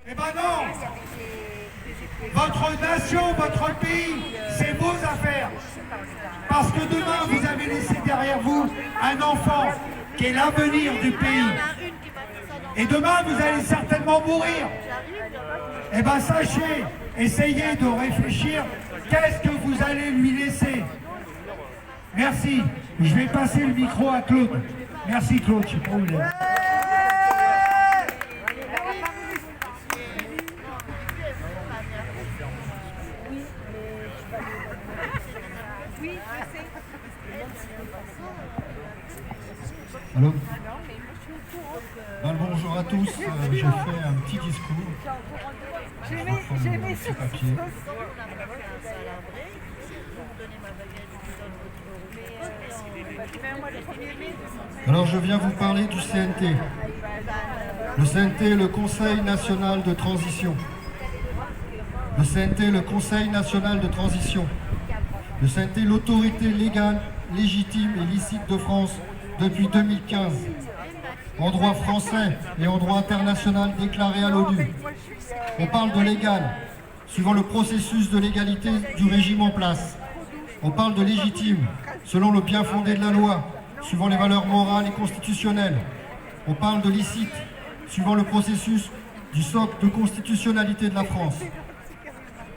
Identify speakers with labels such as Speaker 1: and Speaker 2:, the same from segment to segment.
Speaker 1: Eh ben non! Votre nation, votre pays, c'est vos affaires. Parce que demain, vous avez laissé derrière vous un enfant qui est l'avenir du pays. Et demain, vous allez certainement mourir. Eh bien, sachez, essayez de réfléchir, qu'est-ce que vous allez lui laisser? Merci. Je vais passer le micro à Claude. Merci Claude, je sais pas où il est.
Speaker 2: Allô? Bonjour à tous, j'ai fait un petit discours. Je vais prendre mon petit papier. Alors je viens vous parler du CNT. Le CNT, le Conseil national de transition. Le CNT, le Conseil national de transition. Le CNT, l'autorité légale, légitime et licite de France depuis 2015, en droit français et en droit international déclaré à l'ONU. On parle de légal, suivant le processus de légalité du régime en place. On parle de légitime, selon le bien fondé de la loi, suivant les valeurs morales et constitutionnelles. On parle de licite, suivant le processus du socle de constitutionnalité de la France.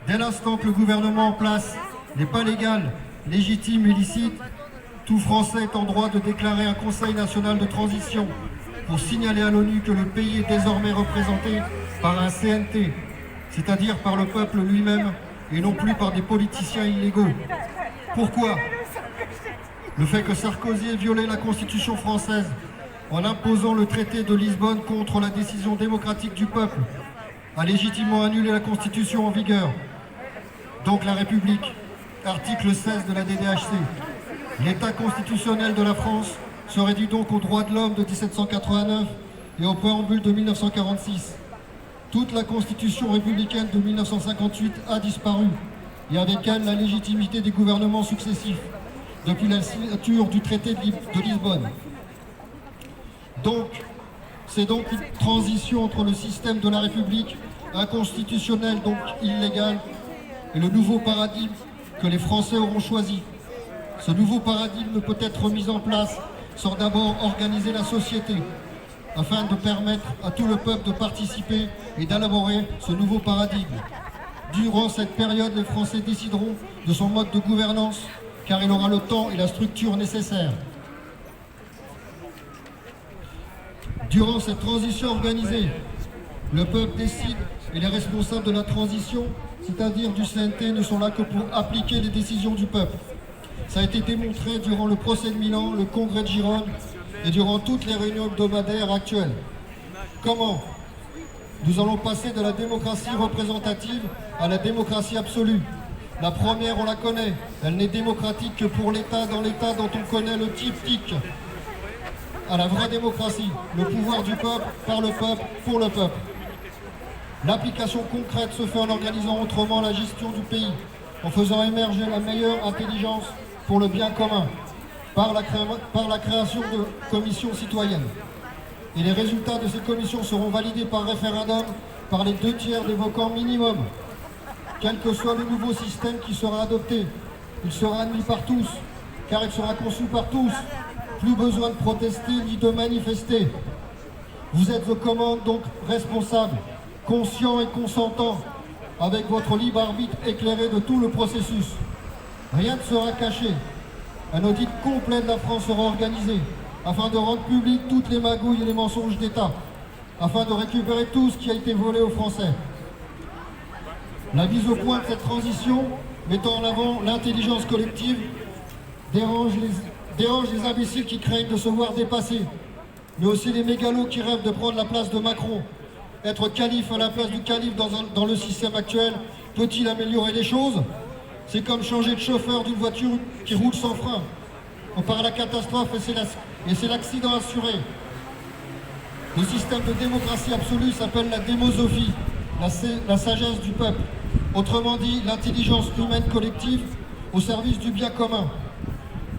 Speaker 2: Dès l'instant que le gouvernement en place n'est pas légal, légitime et licite, tout Français est en droit de déclarer un Conseil national de transition pour signaler à l'ONU que le pays est désormais représenté par un CNT, c'est-à-dire par le peuple lui-même et non plus par des politiciens illégaux. Pourquoi? Le fait que Sarkozy ait violé la Constitution française en imposant le traité de Lisbonne contre la décision démocratique du peuple a légitimement annulé la Constitution en vigueur, donc la République, article 16 de la DDHC. L'État constitutionnel de la France se réduit donc aux droits de l'homme de 1789 et au préambule de 1946. Toute la Constitution républicaine de 1958 a disparu, et avec elle la légitimité des gouvernements successifs, depuis la signature du traité de Lisbonne. C'est donc une transition entre le système de la République, inconstitutionnel donc illégal, et le nouveau paradigme que les Français auront choisi. Ce nouveau paradigme peut être mis en place sans d'abord organiser la société, afin de permettre à tout le peuple de participer et d'élaborer ce nouveau paradigme. Durant cette période, les Français décideront de son mode de gouvernance, car il aura le temps et la structure nécessaires. Durant cette transition organisée, le peuple décide et les responsables de la transition, c'est-à-dire du CNT, ne sont là que pour appliquer les décisions du peuple. Ça a été démontré durant le procès de Milan, le congrès de Gironde et durant toutes les réunions hebdomadaires actuelles. Comment? Nous allons passer de la démocratie représentative à la démocratie absolue. La première, on la connaît, elle n'est démocratique que pour l'État dont on connaît le triptyque. À la vraie démocratie, le pouvoir du peuple, par le peuple, pour le peuple. L'application concrète se fait en organisant autrement la gestion du pays, en faisant émerger la meilleure intelligence pour le bien commun, par la création de commissions citoyennes. Et les résultats de ces commissions seront validés par référendum par les 2/3 des votants minimum. Quel que soit le nouveau système qui sera adopté, il sera admis par tous, car il sera conçu par tous. Plus besoin de protester ni de manifester. Vous êtes aux commandes, donc responsables, conscients et consentants, avec votre libre arbitre éclairé de tout le processus. Rien ne sera caché. Un audit complet de la France sera organisé, afin de rendre public toutes les magouilles et les mensonges d'État, afin de récupérer tout ce qui a été volé aux Français. La mise au point de cette transition, mettant en avant l'intelligence collective, dérange les imbéciles qui craignent de se voir dépassés, mais aussi les mégalos qui rêvent de prendre la place de Macron. Être calife à la place du calife dans le système actuel, peut-il améliorer les choses? C'est comme changer de chauffeur d'une voiture qui roule sans frein. On part à la catastrophe et c'est l'accident assuré. Le système de démocratie absolue s'appelle la démosophie, la sagesse du peuple. Autrement dit, l'intelligence humaine collective au service du bien commun.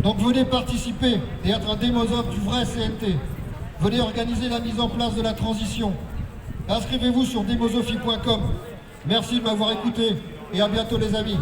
Speaker 2: Donc venez participer et être un démosophe du vrai CNT. Venez organiser la mise en place de la transition. Inscrivez-vous sur demosophie.com. Merci de m'avoir écouté et à bientôt les amis.